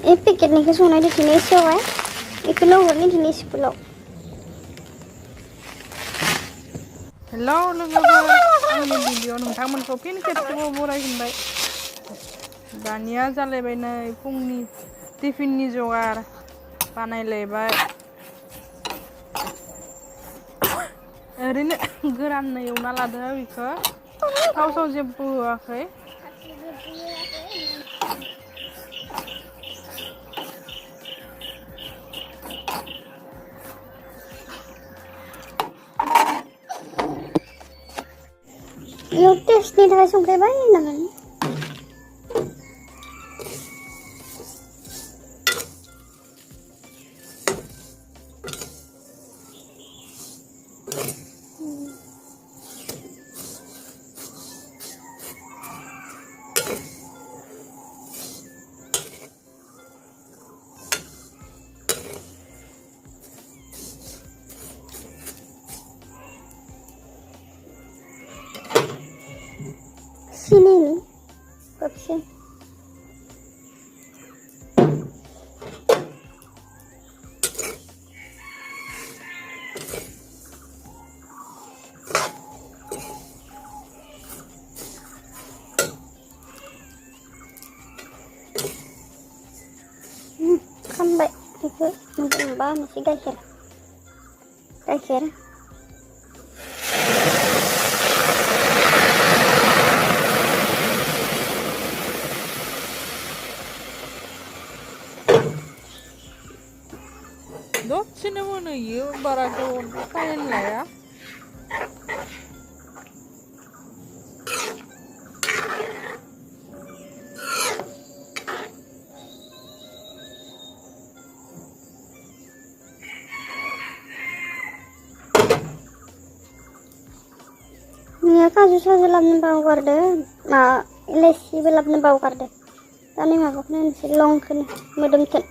पेकेटनिखौ संनायदो दिनै एसेआवहाय बेखौनो हरनि दिनै स्कुलाव हेलौ लोगोफोर आंनि भिडिअ नोंथांमोनखौ फिन खेबसेबाव बरायफिनबाय दानिया जालायबाय नै फुंनि टिफिननि जगार बानायलायबाय ओरैनो गोरान एवना लादों बेखौ थाव साव जेबो होआखै इयाव टेस्टनि थाखाय संख्रि बायनांगोन सिनि कपसे खामबाय बेखौ मोनबा मोनसे गाइखेर दसेनो मोनहैयो बारा गोबाव टाइम लाया मैया काजु साजु लाबोनो बावगारदो मा इलाइसिबो लाबोनो बावगारदो दानि माबाखौनो होनोसै लंखौनो मोदोमथों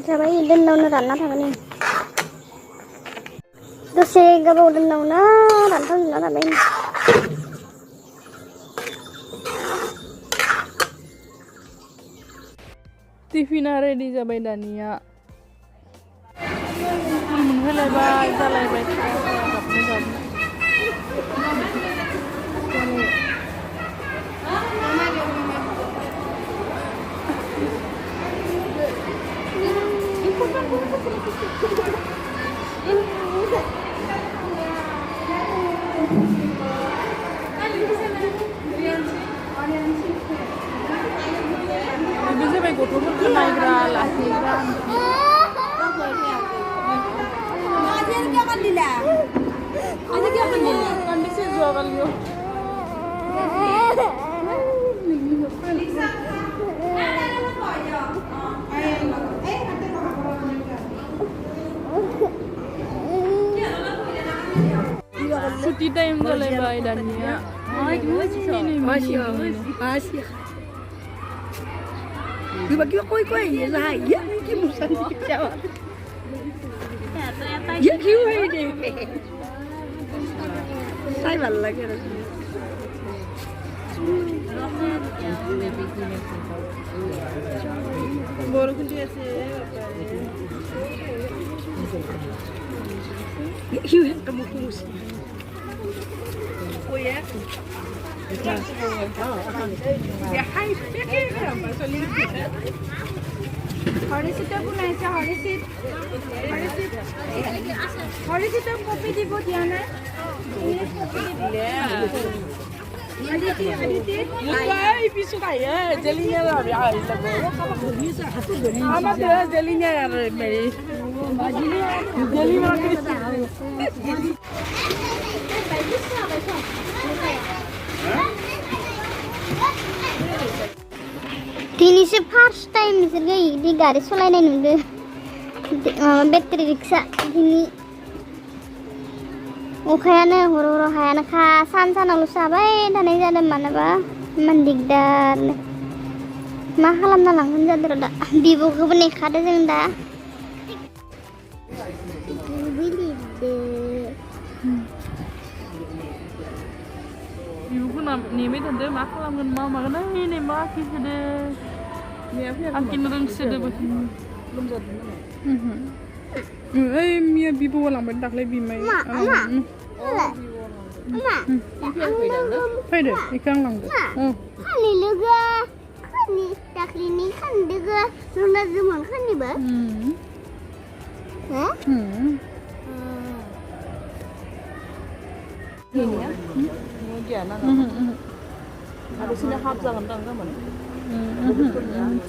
जाबाय दोननावनो रानना थागोन दसे गोबाव दोननावनो रानथावजोबना थाबाय टिफिना रेडि जाबाय दानिया मोनहोलायबाय जालायबाय गाबनो बेबो जाबाय गथ'फोरखौ नायग्रा लाखिग्रा कन्डिसन जुगालियो छुट्टी टाइम जालायबाय दानिया Kiba koi koi ya lah ya ki musan di Jawa. Ya ki wei de. Sai ভাল লাগে রে. বরকুন দিয়েছে বাবা. Ki wei kamu kurus. Koi ya. Ya hai হরিসিটা বনাইছে হরিসিটা কপি দিব দিয়া নাই Bukai pisu kaya jelinya lah ya itu. Amat ya jelinya ya Mei. Jeli mana? Ini sih first time misalnya di garis selain ini bateri riksa ini. Ukayana horo-horo hayana ka san-san alu sabai dan ini ada mana ba mendigdar mahalam nalang menjadi roda di buku benih kada jeng da Ibu pun ni me tante mahalam kan mau makan ini maki sudah. Akin reng sudah begini. Belum jadi. Mia bibu walang bentak lebih mai. Faida, ikan lang deh. Kani lega, kani taklini kan lega, luna zaman kan ni ba? Ini ya? Gimana? Ada sini habis kan teman.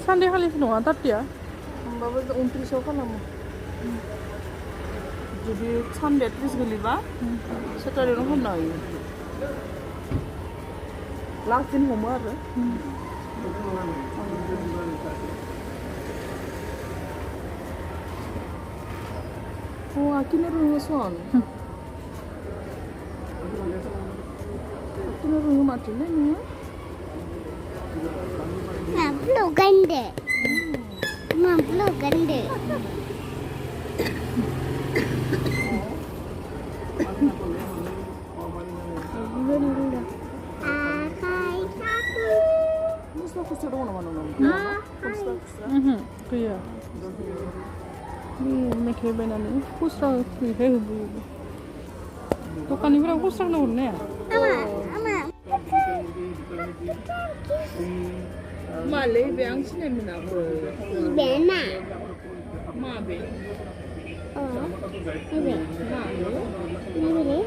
Sandi kali semua tadi ya. Bawa untuk siapa nama? Jadi Sunday terus geliba, Saturday no hona yi. Last दिन Homer. Oh, akhirnya rumah son. Akhirnya rumah mati ni. Belum gande. Belum gande. Kaya. Ni make bena ni. Kusra ni hebu. To kan ibra kusra na urne. Ama. Male beang sine mina ko. Ibena. Ma be. Oh. Ibe. Ma be. Ibe.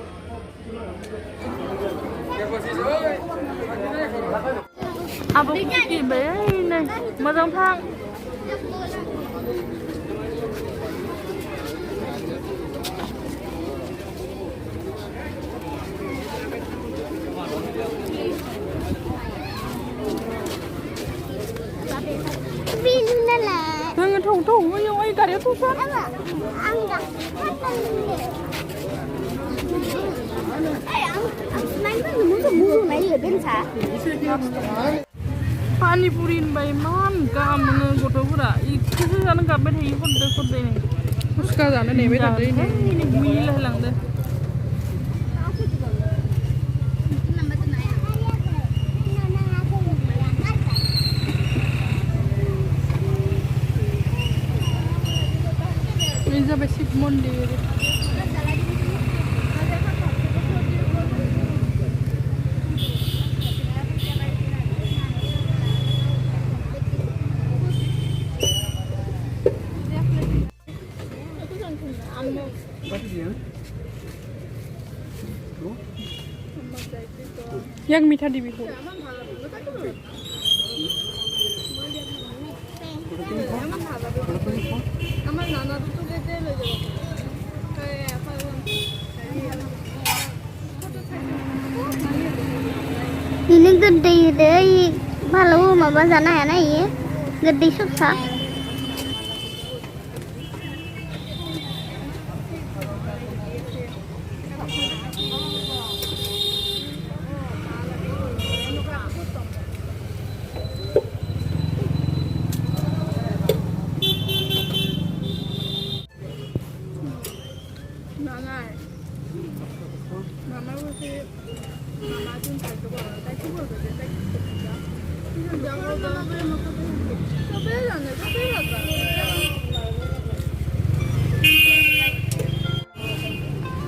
Apa pergi ni? Macam pang. Bina lah. Jangan thong yang ai karya tu san. Angga. Pani purin bay man gam goto pura. Itu sana kabe thei khode ni. Uska jana ne be tade ni. Ini mil lang de. Ini basic mondir. Yang mita di bihu. Ini gede deh, malu mama sana ya nih, gede susah.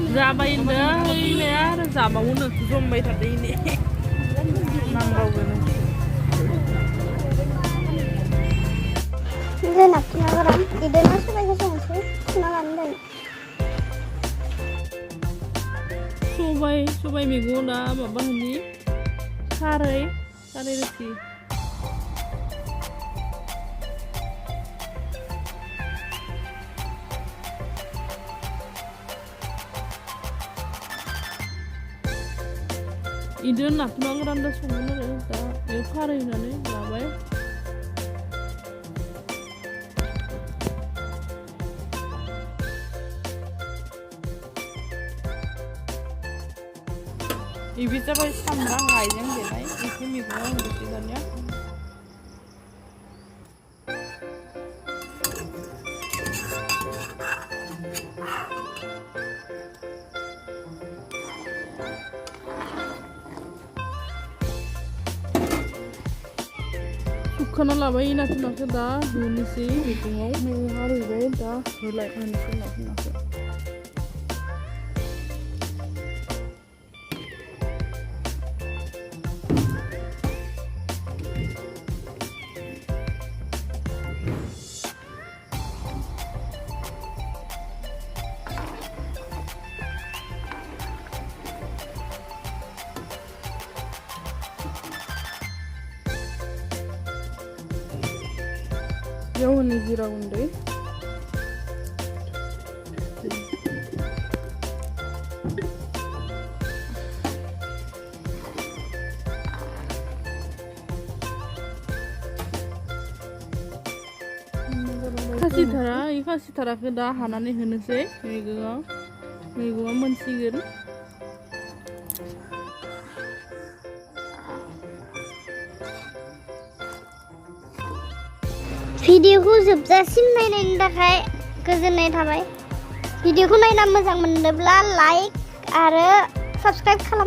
Zabain dah ini ada zabang udah zombie tadi ini. Nambah gini. Ini nak orang, ide masuk aja sih, kenalan deh. Sobai minggu dah, bapak ni. खारै रोसि इदो नाखौ आं रानदा संगोन आरो दा बेयाव खारै होनानै लाबाय इबे जाबाय सामब्राम हाइजें देनाय इखौ मैगङाव होनोसै दानिया सुखाना लाबाय नाखौ दा होनोसै मैगङाव मैगङा रुइबाय दा होनोसै नाखौ बेयाव होनो जिरा गुन्दै खासिथाराखौ दा हानानै होनोसै मैगङा मोनसिगोन भिडिअखौ जोबजासिम नायनायनि थाखाय गोजोननाय थाबाय भिडिअखौ नायना मोजां मोनोब्ला लाइक आरो साबस्क्राइब खालाम